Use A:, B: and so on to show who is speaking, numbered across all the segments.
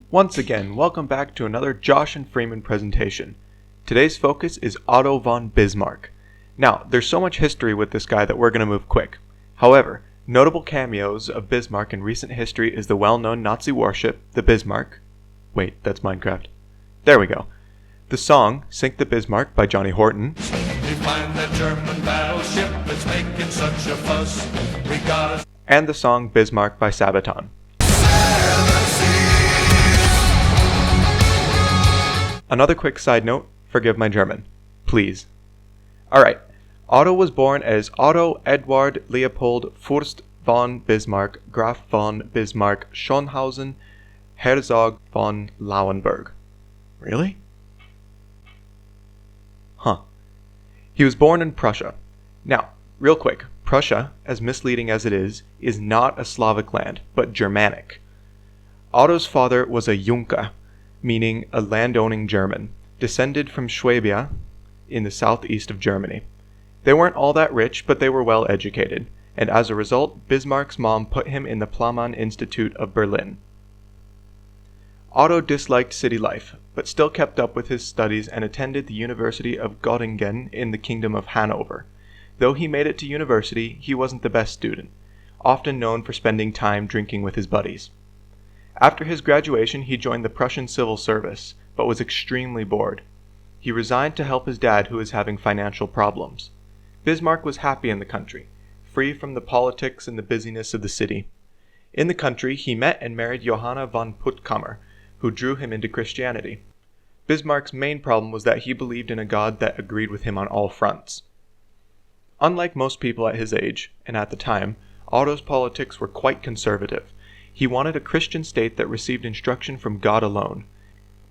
A: Once again, welcome back to another Josh and Freeman presentation. Today's focus is Otto von Bismarck. Now, there's so much history with this guy that we're going to move quick. However, notable cameos of Bismarck in recent history is the well-known Nazi warship, the Bismarck. Wait, that's Minecraft. There we go. The song, Sink the Bismarck by Johnny Horton.
B: We find that German battleship that's making such a fuss. We gotta...
A: And the song Bismarck by Sabaton. Another quick side note, forgive my German. Please. Alright, Otto was born as Otto Eduard Leopold Fürst von Bismarck, Graf von Bismarck, Schönhausen, Herzog von Lauenburg. Really? Huh. He was born in Prussia. Now, real quick, Prussia, as misleading as it is not a Slavic land, but Germanic. Otto's father was a Junker, meaning a landowning German, descended from Swabia in the southeast of Germany. They weren't all that rich, but they were well educated, and as a result, Bismarck's mom put him in the Plauen Institute of Berlin. Otto disliked city life, but still kept up with his studies and attended the University of Göttingen in the Kingdom of Hanover. Though he made it to university, he wasn't the best student, often known for spending time drinking with his buddies. After his graduation, he joined the Prussian civil service, but was extremely bored. He resigned to help his dad, who was having financial problems. Bismarck was happy in the country, free from the politics and the busyness of the city. In the country, he met and married Johanna von Puttkamer, who drew him into Christianity. Bismarck's main problem was that he believed in a God that agreed with him on all fronts. Unlike most people at his age, and at the time, Otto's politics were quite conservative. He wanted a Christian state that received instruction from God alone.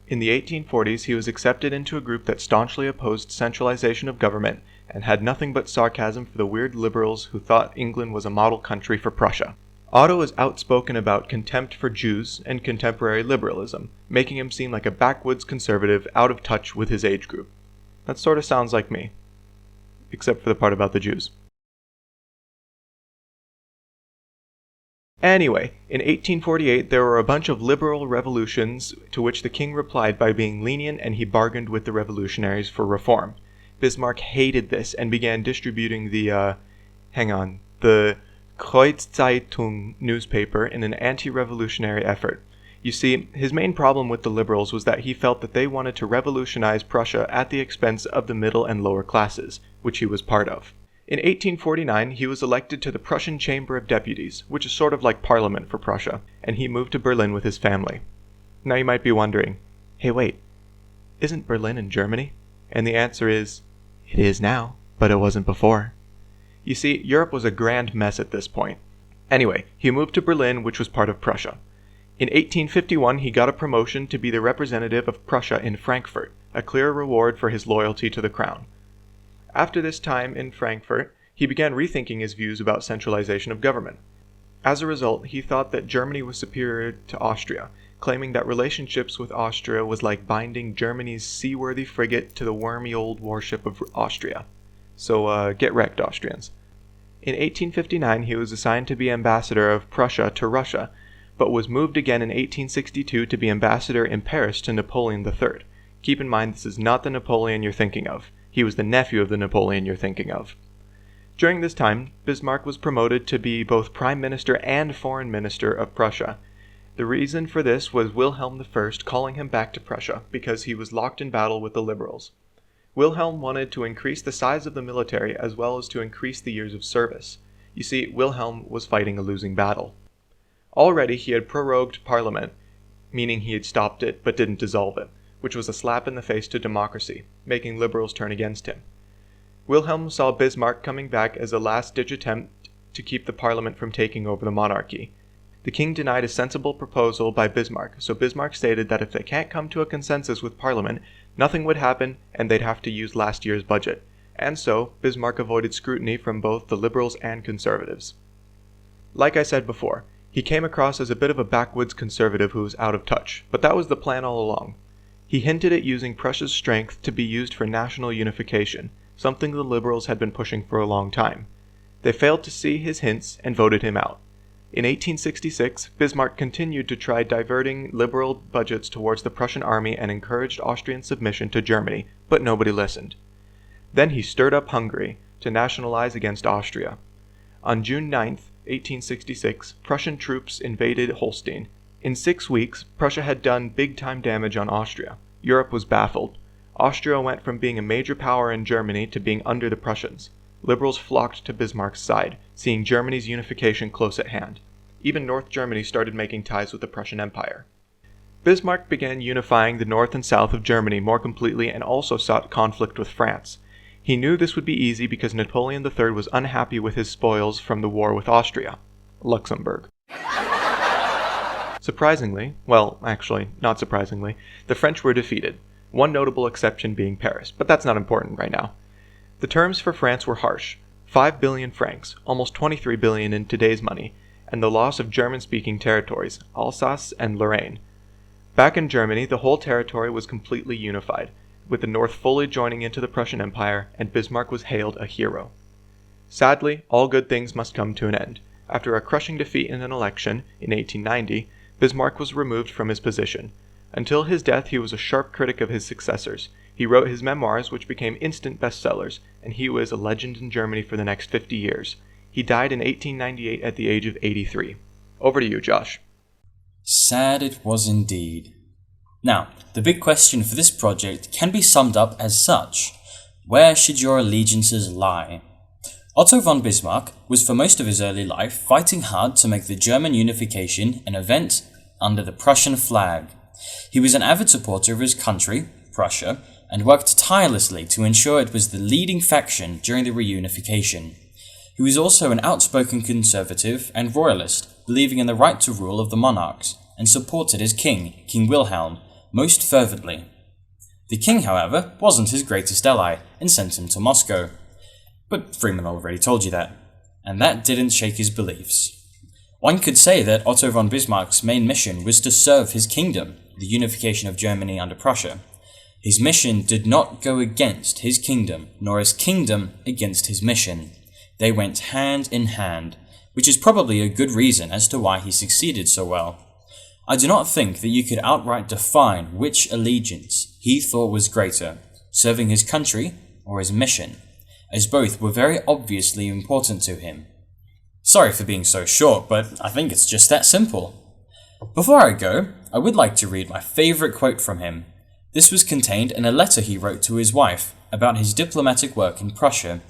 A: In the 1840s, he was accepted into a group that staunchly opposed centralization of government and had nothing but sarcasm for the weird liberals who thought England was a model country for Prussia. Otto was outspoken about contempt for Jews and contemporary liberalism, making him seem like a backwoods conservative out of touch with his age group. That sort of sounds like me, except for the part about the Jews. Anyway, in 1848 there were a bunch of liberal revolutions to which the king replied by being lenient, and he bargained with the revolutionaries for reform. Bismarck hated this and began distributing the Kreuzzeitung newspaper in an anti-revolutionary effort. You see, his main problem with the liberals was that he felt that they wanted to revolutionize Prussia at the expense of the middle and lower classes, which he was part of. In 1849, he was elected to the Prussian Chamber of Deputies, which is sort of like Parliament for Prussia, and he moved to Berlin with his family. Now you might be wondering, hey wait, isn't Berlin in Germany? And the answer is, it is now, but it wasn't before. You see, Europe was a grand mess at this point. Anyway, he moved to Berlin, which was part of Prussia. In 1851, he got a promotion to be the representative of Prussia in Frankfurt, a clear reward for his loyalty to the crown. After this time in Frankfurt, he began rethinking his views about centralization of government. As a result, he thought that Germany was superior to Austria, claiming that relationships with Austria was like binding Germany's seaworthy frigate to the wormy old warship of Austria. So get wrecked, Austrians. In 1859, he was assigned to be ambassador of Prussia to Russia, but was moved again in 1862 to be ambassador in Paris to Napoleon III. Keep in mind, this is not the Napoleon you're thinking of. He was the nephew of the Napoleon you're thinking of. During this time, Bismarck was promoted to be both Prime Minister and Foreign Minister of Prussia. The reason for this was Wilhelm I calling him back to Prussia because he was locked in battle with the liberals. Wilhelm wanted to increase the size of the military as well as to increase the years of service. You see, Wilhelm was fighting a losing battle. Already he had prorogued Parliament, meaning he had stopped it but didn't dissolve it, which was a slap in the face to democracy, making liberals turn against him. Wilhelm saw Bismarck coming back as a last-ditch attempt to keep the parliament from taking over the monarchy. The king denied a sensible proposal by Bismarck, so Bismarck stated that if they can't come to a consensus with parliament, nothing would happen and they'd have to use last year's budget. And so, Bismarck avoided scrutiny from both the liberals and conservatives. Like I said before, he came across as a bit of a backwoods conservative who was out of touch, but that was the plan all along. He hinted at using Prussia's strength to be used for national unification, something the liberals had been pushing for a long time. They failed to see his hints and voted him out. In 1866, Bismarck continued to try diverting liberal budgets towards the Prussian army and encouraged Austrian submission to Germany, but nobody listened. Then he stirred up Hungary to nationalize against Austria. On June 9, 1866, Prussian troops invaded Holstein. In 6 weeks, Prussia had done big-time damage on Austria. Europe was baffled. Austria went from being a major power in Germany to being under the Prussians. Liberals flocked to Bismarck's side, seeing Germany's unification close at hand. Even North Germany started making ties with the Prussian Empire. Bismarck began unifying the north and south of Germany more completely and also sought conflict with France. He knew this would be easy because Napoleon III was unhappy with his spoils from the war with Austria. Luxembourg. Surprisingly, well, actually, not surprisingly, the French were defeated, one notable exception being Paris, but that's not important right now. The terms for France were harsh: 5 billion francs, almost 23 billion in today's money, and the loss of German-speaking territories, Alsace and Lorraine. Back in Germany, the whole territory was completely unified, with the north fully joining into the Prussian Empire, and Bismarck was hailed a hero. Sadly, all good things must come to an end. After a crushing defeat in an election in 1890, Bismarck was removed from his position. Until his death, he was a sharp critic of his successors. He wrote his memoirs, which became instant bestsellers, and he was a legend in Germany for the next 50 years. He died in 1898 at the age of 83. Over to you, Josh.
C: Sad it was indeed. Now, the big question for this project can be summed up as such: where should your allegiances lie? Otto von Bismarck was for most of his early life fighting hard to make the German unification an event under the Prussian flag. He was an avid supporter of his country, Prussia, and worked tirelessly to ensure it was the leading faction during the reunification. He was also an outspoken conservative and royalist, believing in the right to rule of the monarchs, and supported his king, King Wilhelm, most fervently. The king, however, wasn't his greatest ally, and sent him to Moscow. But Freeman already told you that, and that didn't shake his beliefs. One could say that Otto von Bismarck's main mission was to serve his kingdom, the unification of Germany under Prussia. His mission did not go against his kingdom, nor his kingdom against his mission. They went hand in hand, which is probably a good reason as to why he succeeded so well. I do not think that you could outright define which allegiance he thought was greater, serving his country or his mission, as both were very obviously important to him. Sorry for being so short, but I think it's just that simple. Before I go, I would like to read my favourite quote from him. This was contained in a letter he wrote to his wife about his diplomatic work in Prussia.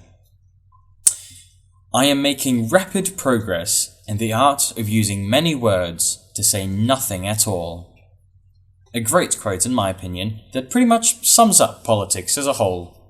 C: "I am making rapid progress in the art of using many words to say nothing at all." A great quote in my opinion that pretty much sums up politics as a whole.